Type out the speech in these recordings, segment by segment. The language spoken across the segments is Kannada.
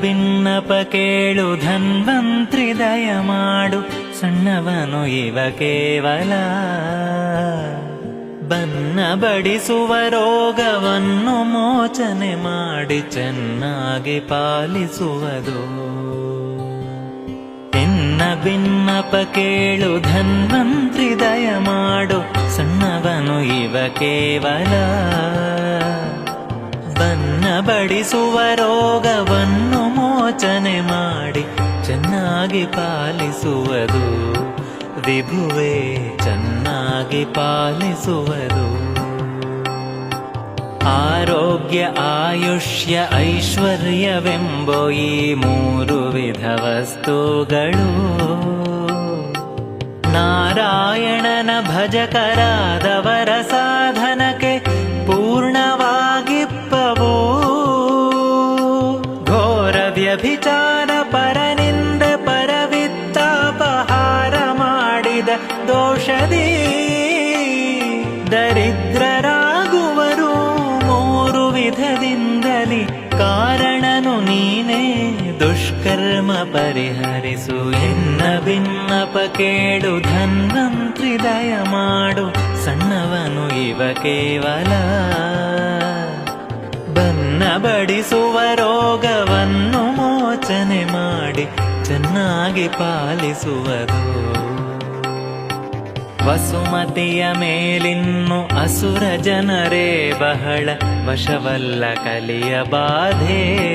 ಬಿನ್ನಪ ಕೇಳು ಧನ್ವಂತ್ರಿ ದಯ ಮಾಡು, ಸಣ್ಣವನು ಇವ ಕೇವಲ. ಬನ್ನ ಬಡಿಸುವ ರೋಗವನ್ನು ಮೋಚನೆ ಮಾಡಿ ಚೆನ್ನಾಗಿ ಪಾಲಿಸುವುದು. ಎನ್ನ ಬಿನ್ನಪ ಕೇಳು ಧನ್ವಂತ್ರಿ ದಯ ಮಾಡು, ಸಣ್ಣವನು ಇವ ಕೇವಲ. ಬನ್ನ ಬಡಿಸುವ ರೋಗವನ್ನು ಮೋಚನೆ ಮಾಡಿ ಚೆನ್ನಾಗಿ ಪಾಲಿಸುವುದು. ವಿಭುವೇ ಚೆನ್ನಾಗಿ ಪಾಲಿಸುವುದು. ಆರೋಗ್ಯ ಆಯುಷ್ಯ ಐಶ್ವರ್ಯವೆಂಬೋ ಈ ಮೂರು ವಿಧ ವಸ್ತುಗಳು ನಾರಾಯಣನ ಭಜಕರಾದವರ ಸಾಧನಕ್ಕೆ ಪೂರ್ಣವಾಗಿಪ್ಪವು. ಘೋರ ವ್ಯಭಿಚಾರ ಪರನಿಂದ ಪರವಿತ್ತಾಪಹಾರ ಮಾಡಿದ ದೋಷದಿ ದರಿದ್ರರಾಗುವರು ಮೂರು ವಿಧದಿಂದಲಿ. ಕಾರಣನು ನೀನೇ ದುಷ್ಕರ್ಮ ಪರಿಹರಿಸು. ಎನ್ನ ಬಿನ್ನಪ ಕೇಳು ಧನ್ವಂತ್ರಿ ದಯ ಮಾಡು, ಸಣ್ಣವನು ಇವ ಕೇವಲ. ಬನ್ನ ಬಡಿಸುವ ರೋಗವನ್ನು ಮೋಚನೆ ಮಾಡಿ ಚೆನ್ನಾಗಿ ಪಾಲಿಸುವುದು. ವಸುಮತಿಯ ಮೇಲಿನ್ನು ಅಸುರ ಜನರೇ ಬಹಳ ವಶವಲ್ಲ ಕಲಿಯ ಬಾಧೆ.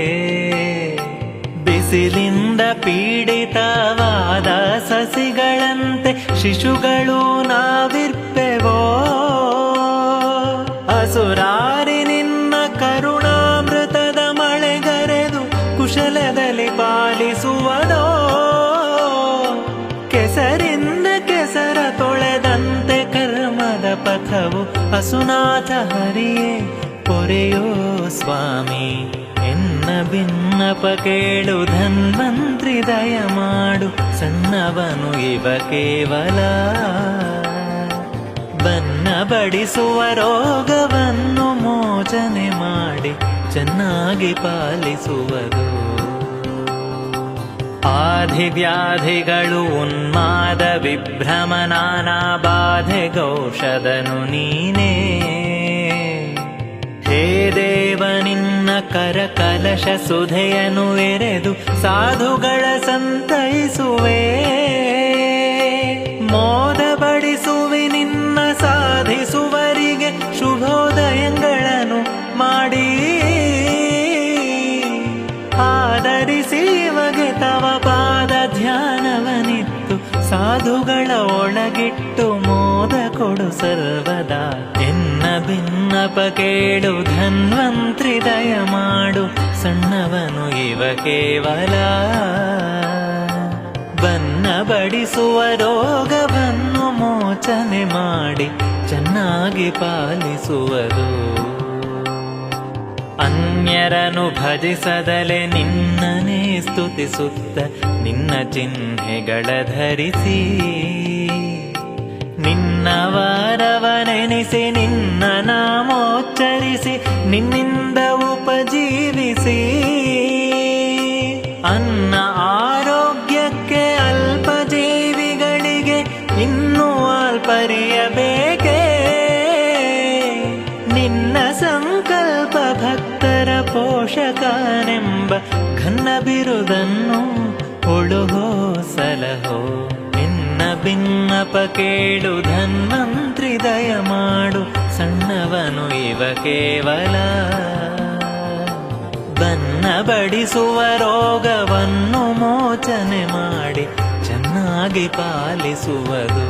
ಬಿಸಿಲಿಂದ ಪೀಡಿತವಾದ ಸಸಿಗಳಂತೆ ಶಿಶುಗಳು ನಾವಿರ್ಪೆವೋ. ಅಸುರಾರಿ ನಿನ್ನ ಕರುಣಾಮೃತದ ಮಳೆಗರೆದು ಕುಶಲದಲ್ಲಿ ಪಾಲಿಸುವುದೋ. ಕೆಸರಿಂದ ಕೆಸರ ತೊಳೆದಂತೆ ಕರ್ಮದ ಪಥವು ಅಸುನಾಥ ಹರಿಯೇ ಪೊರೆಯೋ ಸ್ವಾಮಿ. ಎನ್ನ ಬಿನ್ನಪ ಕೇಳು ಧನ್ವಂತ್ರಿ ದಯ ಮಾಡು, ಸಣ್ಣವನು ಇವ ಕೇವಲ. ಬನ್ನ ಬಡಿಸುವ ರೋಗವನ್ನು ಮೋಚನೆ ಮಾಡಿ ಚೆನ್ನಾಗಿ ಪಾಲಿಸುವುದು. ಆಧಿವ್ಯಾಧಿಗಳು ಉನ್ಮಾದ ವಿಭ್ರಮ ನಾನಾ ಬಾಧೆಗೌಷಧನು ನೀನೇ. ಹೇ ದೇವ ನಿನ್ನ ಕರ ಕಲಶ ಸುಧೆಯನು ಎರೆದು ಸಾಧುಗಳ ಸಂತೈಸುವೆ. ಮೋದ ಬಡಿಸುವಿ ನಿನ್ನ ಸಾಧಿಸುವರಿಗೆ ಶುಭೋದಯಗಳನ್ನು ಮಾಡಿ. ಆದರಿಸಿ ಇವಗೆ ತವ ಪಾದ ಧ್ಯಾನವನಿತ್ತು ಸಾಧುಗಳ ಒಳಗಿಟ್ಟು ಮೋದ ಕೊಡು ಸರ್ವದಾ. ಎನ್ನ ಬಿನ್ನಪ ಕೇಳು ಧನ್ವಂತ್ರಿ ದಯ ಮಾಡು, ಸಣ್ಣವನು ಇವ ಕೇವಲ. ಬನ್ನ ಬಡಿಸುವ ರೋಗವನ್ನು ಮೋಚನೆ ಮಾಡಿ ಚೆನ್ನಾಗಿ ಪಾಲಿಸುವುದು. ಅನ್ಯರನು ಭಜಿಸದಲೆ ನಿನ್ನನೇ ಸ್ತುತಿಸುತ್ತ ನಿನ್ನ ಚಿಹ್ನೆಗಳ ಧರಿಸಿ. ನಿನ್ನ ವಾರವನೆನಿಸಿ ನಿನ್ನ ನಾಮೋಚ್ಚರಿಸಿ ನಿನ್ನಿಂದ ಉಪಜೀವಿಸಿ. ಅನ್ನ ಆರೋಗ್ಯಕ್ಕೆ ಅಲ್ಪ ಜೀವಿಗಳಿಗೆ ಇನ್ನೂ ಅಲ್ಪರಿಯಬೇಕೇ. ನಿನ್ನ ಸಂಕಲ್ಪ ಭಕ್ತರ ಪೋಷಕನೆಂಬ ಘನ್ನ ಬಿರುದನ್ನು ಕೊಡುಹೋ ಸಲಹೋ. ಎನ್ನ ಬಿನ್ನಪ ಕೇಳು ಧನ್ವಂತ್ರಿ ದಯ ಮಾಡು, ಸಣ್ಣವನು ಇವ ಕೇವಲ. ಬನ್ನ ಬಡಿಸುವ ರೋಗವನ್ನು ಮೋಚನೆ ಮಾಡಿ ಚೆನ್ನಾಗಿ ಪಾಲಿಸುವುದು.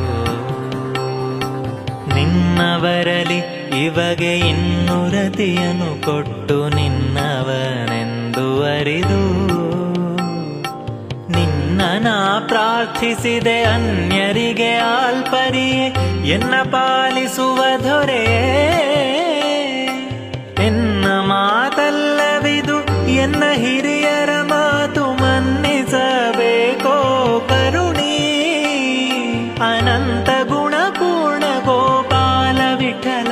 ನಿನ್ನವರಲಿ ಇವಗೆ ಇನ್ನುರತಿಯನ್ನು ಕೊಟ್ಟು ನಿನ್ನವನೆಂದು ಅರಿದು. ನಿನ್ನ ಪ್ರಾರ್ಥಿಸಿದೆ ಅನ್ಯರಿಗೆ ಆಲ್ಪರಿಯೇ ಎನ್ನ ಪಾಲಿಸುವ ದೊರೆ. ಎನ್ನ ಮಾತಲ್ಲವಿದು ಎನ್ನ ಹಿರಿಯರ ಮಾತು ಮನ್ನಿಸಬೇಕೋ ಕರುಣಿ. ಅನಂತ ಗುಣಪೂರ್ಣ ಗೋಪಾಲ ವಿಠಲ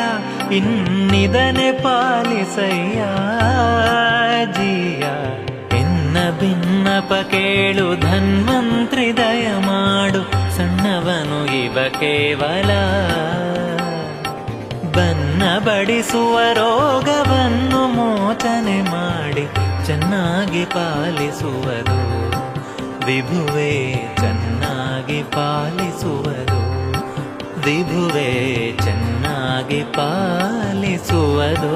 ಇನ್ನಿದನೆ ಪಾಲಿಸಯ್ಯ ಜಿಯ. ಎನ್ನ ವಿನ್ನಪ ಕೇಳು ಧನ್ವಂತ್ರಿ ದಯ ಮಾಡು, ಸಣ್ಣವನು ಇವ ಕೇವಲ. ಬನ್ನ ಬಡಿಸುವ ರೋಗವನ್ನು ಮೋಚನೆ ಮಾಡಿ ಚೆನ್ನಾಗಿ ಪಾಲಿಸುವುದು ವಿಭುವೇ, ಚೆನ್ನಾಗಿ ಪಾಲಿಸುವುದು ವಿಭುವೇ, ಚೆನ್ನಾಗಿ ಪಾಲಿಸುವುದು.